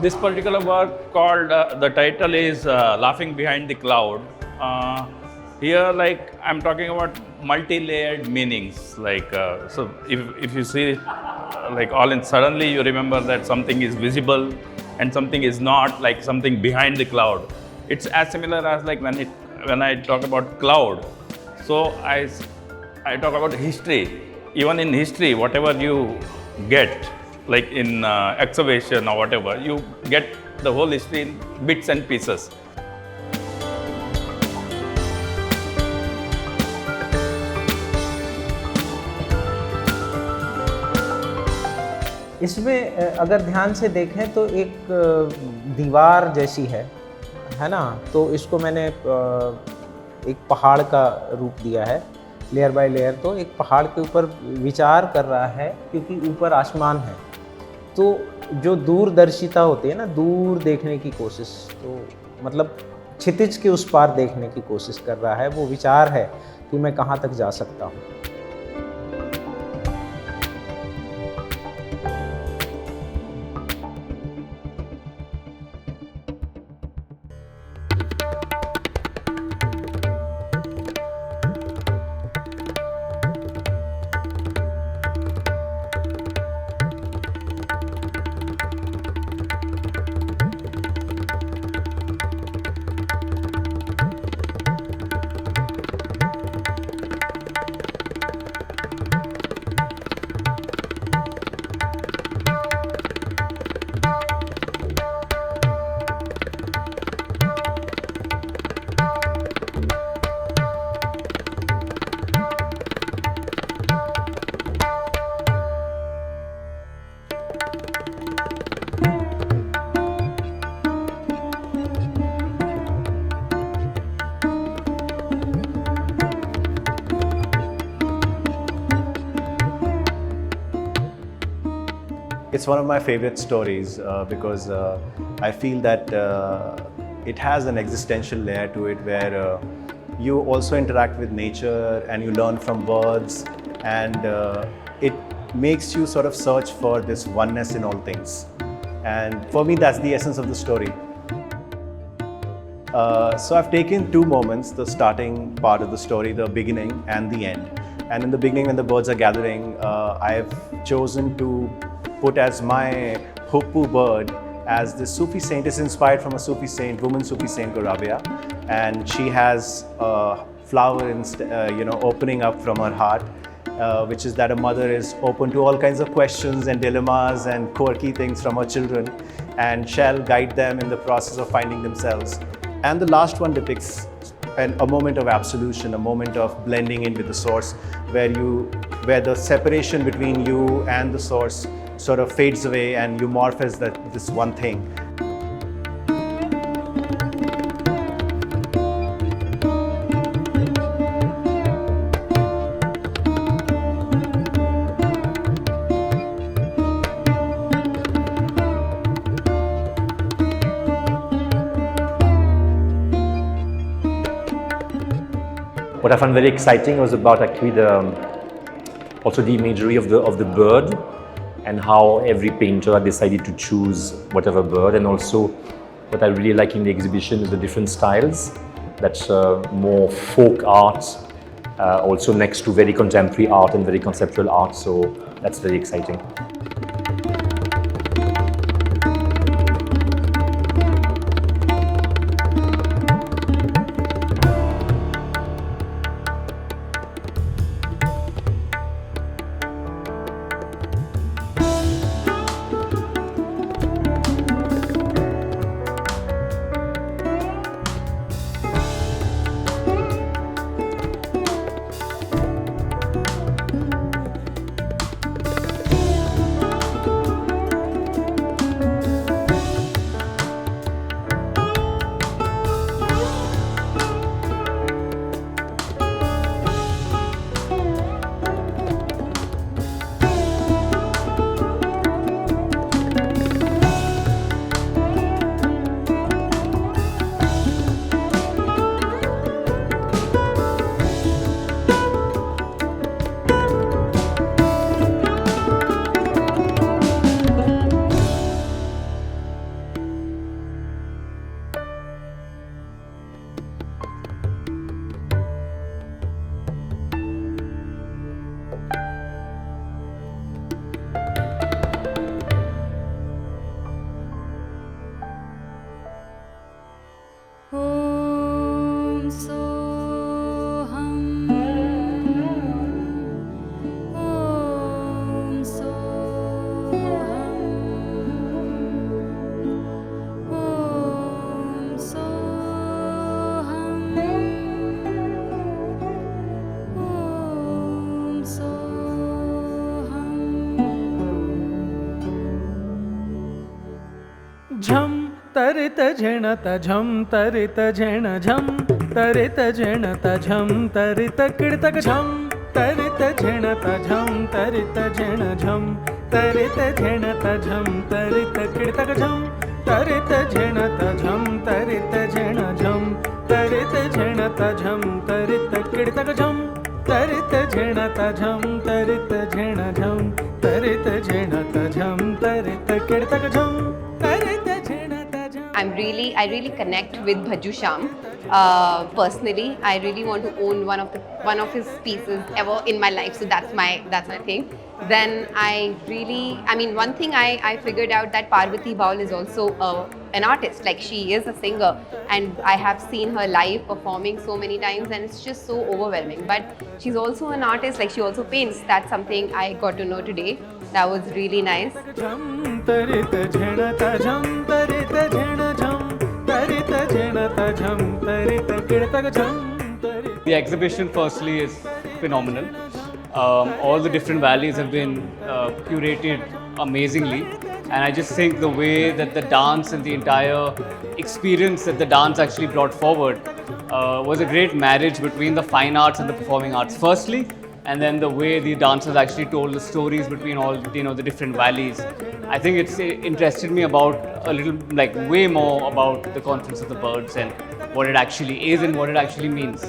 This particular work called, the title is Laughing Behind the Cloud. Here, like, I'm talking about multi-layered meanings. Like, so if you see it, like all in suddenly you remember that something is visible and something is not, like something behind the cloud. It's as similar as like when I talk about cloud. So I talk about history. Even in history, whatever you get, like in excavation or whatever, you get the whole history in bits and pieces. इसमें अगर ध्यान से देखें तो एक दीवार जैसी है ना। तो इसको मैंने एक पहाड़ का रूप दिया है, लेयर बाय लेयर। तो एक पहाड़ के ऊपर विचार कर रहा है क्योंकि ऊपर आसमान है। तो जो दूरदर्शिता होती है ना, दूर देखने की कोशिश, तो मतलब क्षितिज के उस पार देखने की कोशिश कर रहा है। वो विचार है कि मैं कहाँ तक जा सकता हूँ। It's one of my favorite stories because I feel that it has an existential layer to it where you also interact with nature and you learn from birds, and it makes you sort of search for this oneness in all things. And for me, that's the essence of the story. So I've taken two moments, the starting part of the story, the beginning and the end. And in the beginning, when the birds are gathering, I've chosen to put as my Huppu bird as the Sufi saint. Is inspired from a Sufi saint, woman Sufi saint called Rabia, and she has a flower opening up from her heart, which is that a mother is open to all kinds of questions and dilemmas and quirky things from her children, and shall guide them in the process of finding themselves. And the last one depicts a moment of absolution, a moment of blending in with the source, where the separation between you and the source sort of fades away and you morph as this one thing. What I found very exciting was about actually also the imagery of the bird, and how every painter decided to choose whatever bird. And also what I really like in the exhibition is the different styles. That's more folk art, also next to very contemporary art and very conceptual art. So that's very exciting. Tarit झिणत झम तरित झिण झम तरित झिणत झम तरित किड़तक झम तरित झिणत झम तरित झिण झम तरित झिणत झम तरित किड़तक झम तरित झिणत झम तरित झिण झम तरित झिणत झम तरित किड़तक झम तरित झिणत झम तरित झिण झम तरित झिणत झम तरित किड़तक झम तरित झिणत झम. I really connect with Bhaju Shyam. Personally, I really want to own one of his pieces ever in my life. So that's my thing. Then one thing I figured out that Parvati Baul is also an artist. Like, she is a singer, and I have seen her live performing so many times, and it's just so overwhelming. But she's also an artist. Like, she also paints. That's something I got to know today. That was really nice. The exhibition firstly is phenomenal. All the different valleys have been curated amazingly, and I just think the way that the dance and the entire experience that the dance actually brought forward was a great marriage between the fine arts and the performing arts firstly, and then the way the dancers actually told the stories between all the different valleys. I think it's interested me about a little, like, way more about the Conference of the Birds and what it actually is and what it actually means.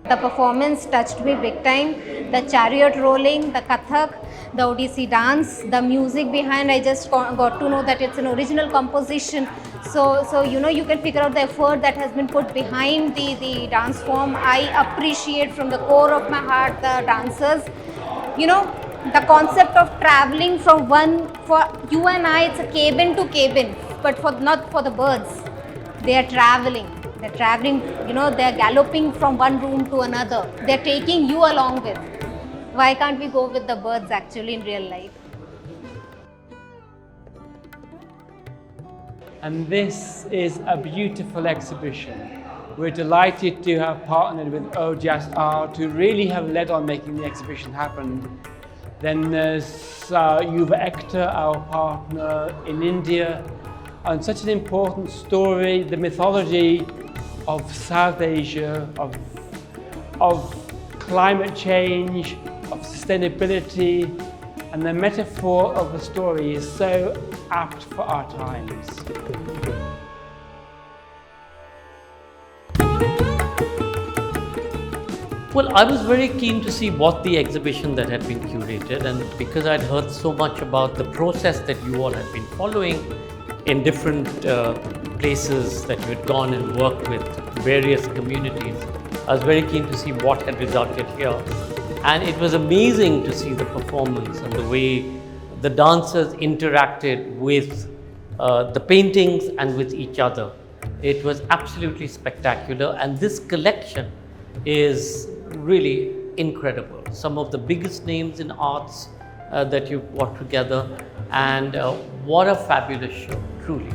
The performance touched me big time. The chariot rolling, the Kathak, the Odissi dance, the music behind, I just got to know that it's an original composition. So you can figure out the effort that has been put behind the dance form. I appreciate from the core of my heart the dancers. The concept of traveling from for you and I, it's a cabin to cabin, but not for the birds. They are traveling. They're traveling, they're galloping from one room to another. They're taking you along with. Why can't we go with the birds actually in real life? And this is a beautiful exhibition. We're delighted to have partnered with Ojas Art to really have led on making the exhibition happen. Then there's Yuva Ekta, our partner in India, and such an important story, the mythology of South Asia, of climate change, of sustainability, and the metaphor of the story is so apt for our times. Well, I was very keen to see what the exhibition that had been curated, and because I'd heard so much about the process that you all had been following in different places that you had gone and worked with various communities, I was very keen to see what had resulted here. And it was amazing to see the performance and the way the dancers interacted with the paintings and with each other. It was absolutely spectacular, and this collection is really incredible. Some of the biggest names in arts that you've brought together, and what a fabulous show, truly.